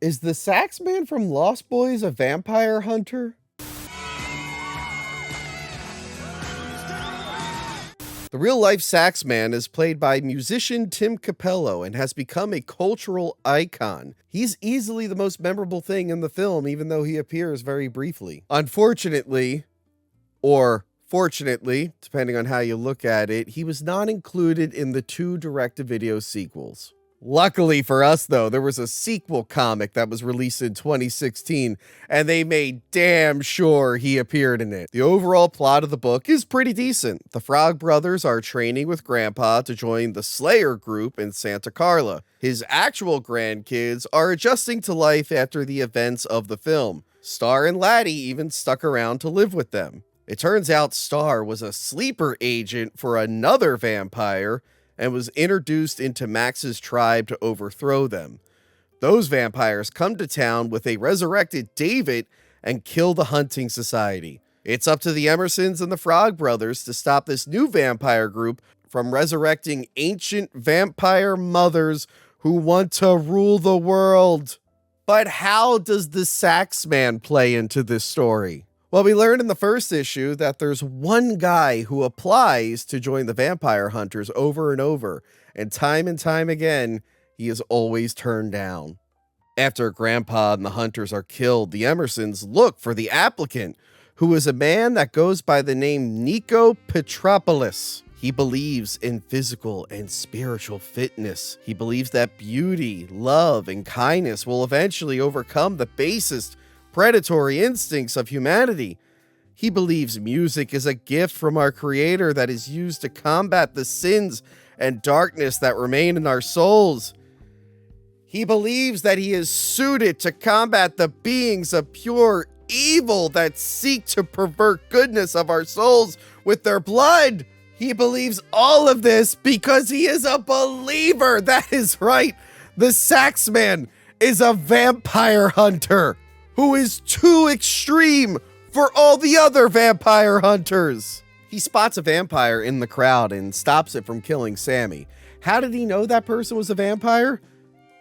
Is the Sax Man from Lost Boys a vampire hunter? The real-life Sax Man is played by musician Tim Cappello and has become a cultural icon. He's easily the most memorable thing in the film, even though he appears very briefly. Unfortunately, or fortunately, depending on how you look at it, he was not included in the 2 direct-to-video sequels. Luckily for us, though, there was a sequel comic that was released in 2016, and they made damn sure he appeared in it. The overall plot of the book is pretty decent. The Frog Brothers are training with Grandpa to join the Slayer group in Santa Carla. His actual grandkids are adjusting to life after the events of the film. Star and Laddie even stuck around to live with them. It turns out Star was a sleeper agent for another vampire, and was introduced into Max's tribe to overthrow them. Those vampires come to town with a resurrected David and kill the hunting society. It's up to the Emersons and the Frog Brothers to stop this new vampire group from resurrecting ancient vampire mothers who want to rule the world. But how does the Sax Man play into this story? Well, we learned in the first issue that there's one guy who applies to join the vampire hunters over and time again, he is always turned down. After Grandpa and the hunters are killed, the Emersons look for the applicant, who is a man that goes by the name Nico Petropoulos. He believes in physical and spiritual fitness. He believes that beauty, love, and kindness will eventually overcome the basest predatory instincts of humanity. He believes music is a gift from our Creator that is used to combat the sins and darkness that remain in our souls. He believes that he is suited to combat the beings of pure evil that seek to pervert goodness of our souls with their blood. He believes all of this because he is a believer. That is right. The Sax Man is a vampire hunter who is too extreme for all the other vampire hunters. He spots a vampire in the crowd and stops it from killing Sammy. How did he know that person was a vampire?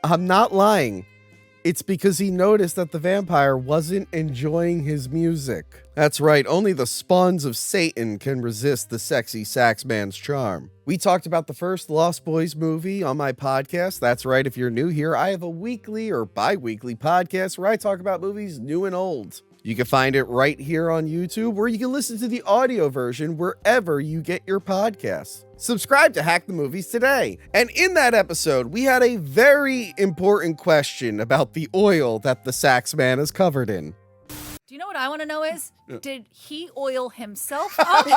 I'm not lying. It's because he noticed that the vampire wasn't enjoying his music. That's right, only the spawns of Satan can resist the sexy Sax Man's charm. We talked about the first Lost Boys movie on my podcast. That's right, if you're new here, I have a weekly or bi-weekly podcast where I talk about movies new and old. You can find it right here on YouTube, or you can listen to the audio version wherever you get your podcasts. Subscribe to Hack the Movies today. And in that episode, we had a very important question about the oil that the Sax Man is covered in. Do you know what I want to know is, did he oil himself up?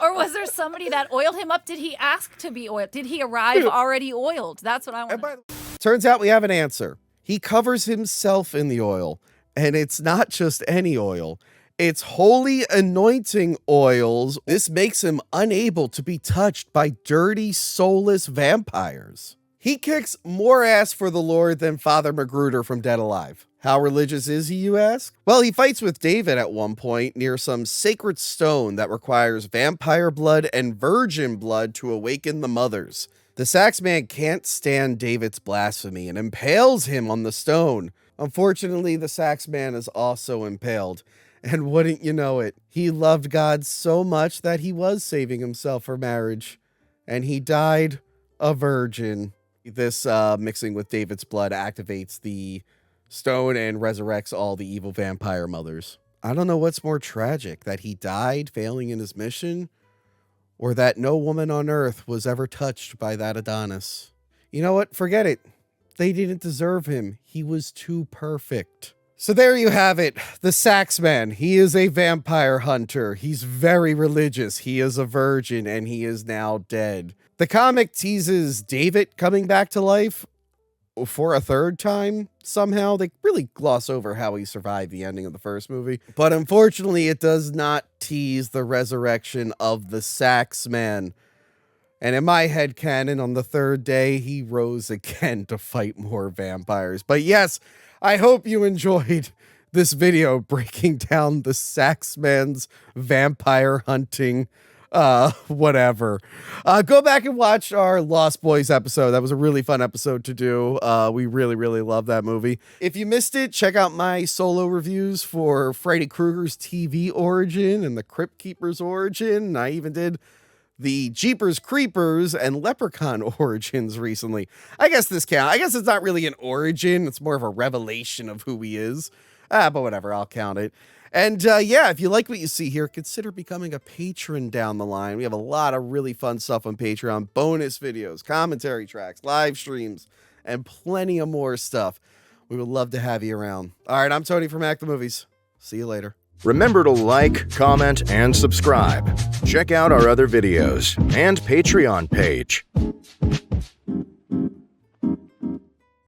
Or was there somebody that oiled him up? Did he ask to be oiled? Did he arrive already oiled? That's what I want to know. Turns out we have an answer. He covers himself in the oil. And it's not just any oil. It's holy anointing oils. This makes him unable to be touched by dirty, soulless vampires. He kicks more ass for the Lord than Father Magruder from Dead Alive. How religious is he, you ask? Well, he fights with David at one point near some sacred stone that requires vampire blood and virgin blood to awaken the mothers. The Sax Man can't stand David's blasphemy and impales him on the stone. Unfortunately, the Sax Man is also impaled. And wouldn't you know it, he loved God so much that he was saving himself for marriage. And he died a virgin. This mixing with David's blood activates the stone and resurrects all the evil vampire mothers. I don't know what's more tragic, that he died failing in his mission, or that no woman on earth was ever touched by that Adonis. You know what? Forget it. They didn't deserve him. He was too perfect. So there you have it. The Sax Man. He is a vampire hunter. He's very religious. He is a virgin, and he is now dead. The comic teases David coming back to life for a third time. Somehow they really gloss over how he survived the ending of the first movie. But unfortunately, it does not tease the resurrection of the Sax Man. And in my headcanon, on the third day, he rose again to fight more vampires. But yes, I hope you enjoyed this video breaking down the Sax Man's vampire hunting Whatever. Go back and watch our Lost Boys episode. That was a really fun episode to do. We really, really love that movie. If you missed it, check out my solo reviews for Freddy Krueger's TV origin and the Crypt Keeper's origin. I even did the Jeepers Creepers and Leprechaun origins recently. I guess this counts. I guess it's not really an origin. It's more of a revelation of who he is. But whatever, I'll count it. And yeah, if you like what you see here, consider becoming a patron down the line. We have a lot of really fun stuff on Patreon. Bonus videos, commentary tracks, live streams, and plenty of more stuff. We would love to have you around. All right, I'm Tony from Act the Movies. See you later. Remember to like, comment, and subscribe. Check out our other videos and Patreon page.